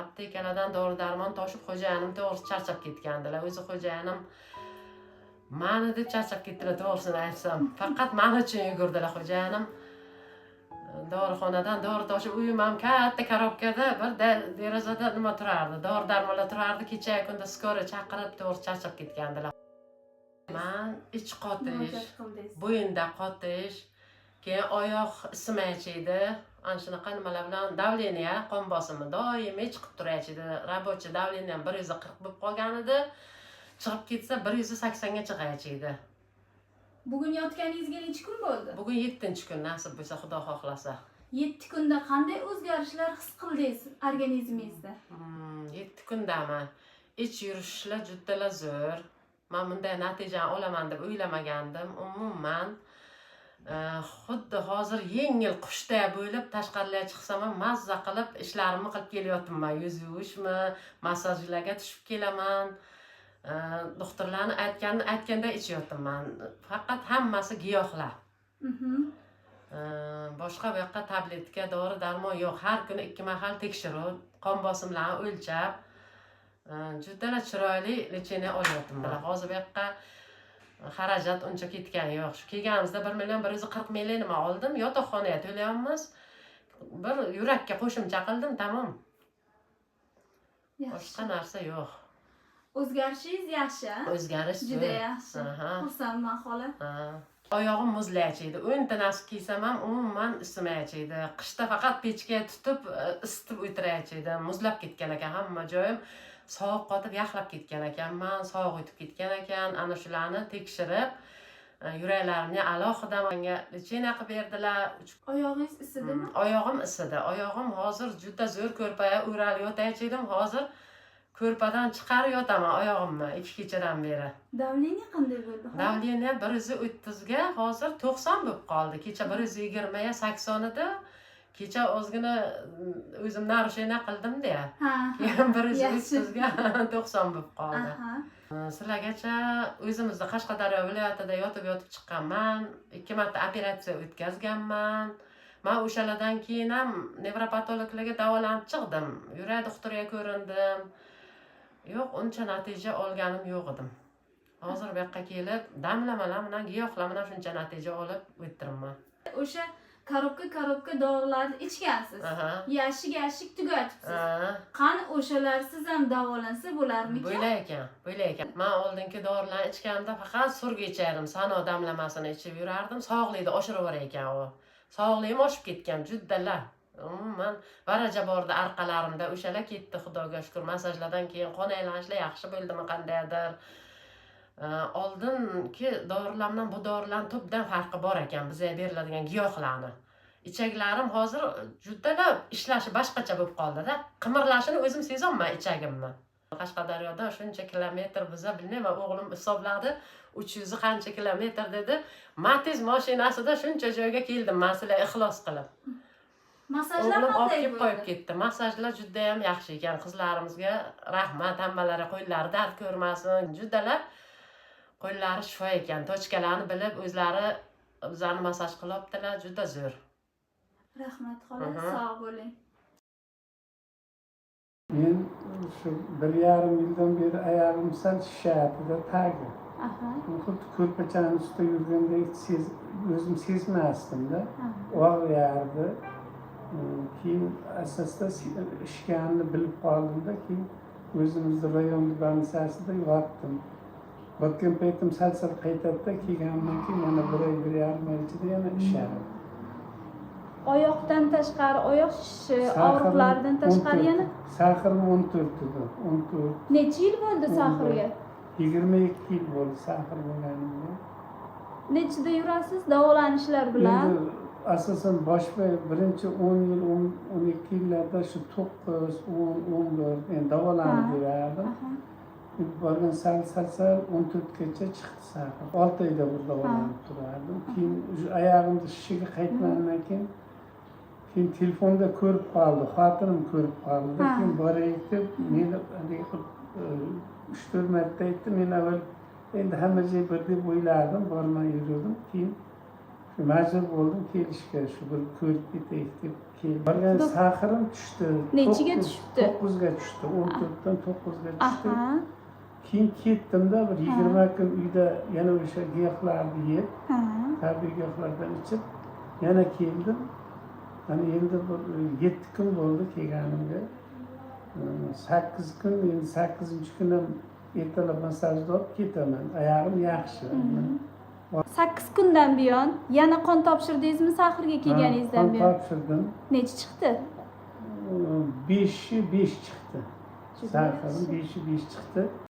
aptekalardan dori darmon toshib xo'jayinim to'g'risi charchab ketgandilar. O'zi xo'jayinim mani deb charchab ketdilar, to'g'risini aytsam. Faqat men uchun yugurdilar xo'jayinim. Dorixonadan dori toshib, uyim ham katta korobkada bir derazada nima turardi, dori darmonlar turardi. Kecha kunda skora chaqirib to'g'risi charchab ketgandilar. Men ich qotish, bo'yinda qotish, keyin oyoq ismaychiydi. Ana shunaqa nimalar bilan davleniya, qon bosimi doimiy chiqib turaychiydi. Rabochiy davleniyam 140 bo'lib qolgan edi. Chiqib ketsa 180 ga chiqaychiydi. Bugun yotganingizga necha kun bo'ldi? Bugun 7-kun nasib bo'lsa, Xudo xohlasa. 7 kunda qanday o'zgarishlar his qildingiz organizmingizda? 7 kundami? Ich yurishlar juda zo'r. Men bunday natijani olaman deb o'ylamagandim. Umuman xuddi hozir yengil qushday bo'lib tashqariga chiqsam ham mazza qilib ishlarimni qilib kelyapman. Yuz yuvishmi, massajlarga tushib kelaman. Doktorlarning aytganda ichyapman. Faqat hammasi giyohlar. Boshqa bu yoqqa tabletka, dori darmon yo'q. Har kuni 2 mahal tekshiruv, qon bosimlarini o'lchab, juda chiroyli lecheniya olyapman. Hozir bu yoqqa xarajat uncha ketgan yo'q. Shu kelganimizda 1.140 million nima oldim, yotoqxonaga to'layapmiz. Bir yurakka qo'shimcha qildim, tamom. Boshqa narsa yo'q. O'zgarishingiz yaxshi. O'zgarish juda yaxshi. Xursandman xola. Oyog'im muzlaychiydi. 10 ta nasib kiysam ham umuman ismaychiydi. Qishda faqat pechga tutib, isitib o'tiraychiydi. Muzlab ketgan ekan hamma joyim. Sovuq qotib, yaxlab ketgan ekanman, sovuq o'tib ketgan ekan. Ana shularni tekshirib, yuraklarimni alohida menga lecheniya qilib berdilar. Oyog'ingiz isidimi? Oyog'im isidi. Oyog'im hozir juda zo'r ko'rpaga o'ralib yotaychidim. Hozir ko'rpadan chiqarib yotaman oyog'imni 2 kechadan beri. Davleniya qanday bo'ldi? Davleniya 130 ga hozir 90 bo'lib qoldi. Kecha 120 ga 80 edi. Kecha ozgina o'zim narusheniya qildim-da. Keyin 130 ga 90 bo'lib qoldi. Sizlargacha o'zimizda Qashqadaryo viloyatida yotib chiqqanman. 2 marta operatsiya o'tkazganman. Men o'shalardan keyin ham nevropatologlarga davolanib chiqdim. Yurak doktoriga ko'rindim. Yo'q, uncha natija olganim yo'q edim. Hozir bu yoqqa kelib, damlamalar bilan, giyohlar bilan shuncha natija olib o'tiribman. O'sha korobka dorilarni ichgansiz. Yashik tugatibsiz. Qani o'shalar siz ham davolansa bo'larmikan? Bo'lar ekan. Men oldingi dorilarni ichganimda faqat surga ichardim, sano damlamasini ichib yurardim. Sog'likni oshiraver ekan u. Sog'ligim oshib ketgan juddalar. Umuman varaja bordi orqalarimda, o'shalar ketdi, Xudoga shukr. Massajlardan keyin qon aylanishlar yaxshi bo'ldimi qandaydir. Oldingi dorilardan bu dorilarning tubdan farqi bor ekan, bizga beriladigan giyohlarni. Ichaklarim hozir juddalab ishlashi boshqacha bo'lib qoldi-da. Qimirlashini o'zim sezolman ichagimni. Qashqadaryoda shuncha kilometr biza bilmayman, o'g'lim hisobladi. 300 qancha kilometr dedi. Matiz mashinasida shuncha joyga keldim, masala ixlos qilib. Massajlar qanday bo'ldi? Qo'yib ketdi. Massajlar juda ham yaxshi ekan. Qizlarimizga rahmat, hammalari qo'llari dard ko'rmasin. Judalar qo'llari shifo ekan. Tochkalarni bilib o'zlari bizani massaj qilyaptilar, juda zo'r. Rahmat xola, sog' bo'ling. Men shu 1,5 yildan beri oyog'im sal shishyapti, tagi. Xuddi ko'rpachaning ustida yurgandek o'zim sezmasdim-da. Og'riyardi. Keyin asosda ishganini bilib qoldim-da, keyin o'zimizda rayon больницасida yotdim. Yotgan paytim sal qaytadi-da, kelgandan keyin yana 1,5 oy ichida yana ishadi. Oyoqdan tashqari, oyoq shishi, og'riqlardan tashqari yana Sahirim 14 edi. 14. Necha yil bo'ldi Sahirga? 22 yil bo'ldi Sahir bo'lganimga. Nechida yurasiz davolanishlar bilan? Asosan boshqa birinchi 10 yil, 12 yillarda shu 9, 10, 14 men davolanib yurardim. Borgan sal 14 gacha chiqdi Sahir. 6 oyda bir davolanib turardim. Keyin oyog'imda shishiga qaytgandan keyin telefonda ko'rib qoldi, xotinim ko'rib qoldi. Keyin boraylik deb meni 3-4 marta aytdi. Men avval endi hamma joy bir deb o'ylardim, bormay yurdim. Keyin Majbur bo'ldim kelishga, shu bir ko'rib ketaylik deb keldim. Borgan saqirim tushdi. Nechiga tushibdi? 9 ga tushdi. 14 dan 9 ga tushdi. Aha. Keyin ketdimda bir 20 kun uyda yana o'sha giyohlarni yeb, Ha. tabiiy giyohlardan ichib, yana keldim. Hani endi bir 7 kun bo'ldi kelganimga. 8 kun, endi 8-kun ham ertalab massajni olib ketaman. Oyog'im yaxshi. 8 kundan buyon yana qon topshirdingizmi Sahirga kelganingizdan buyon? Qon topshirdim. Nechi chiqdi? 5 chiqdi. Sahirim 5 chiqdi.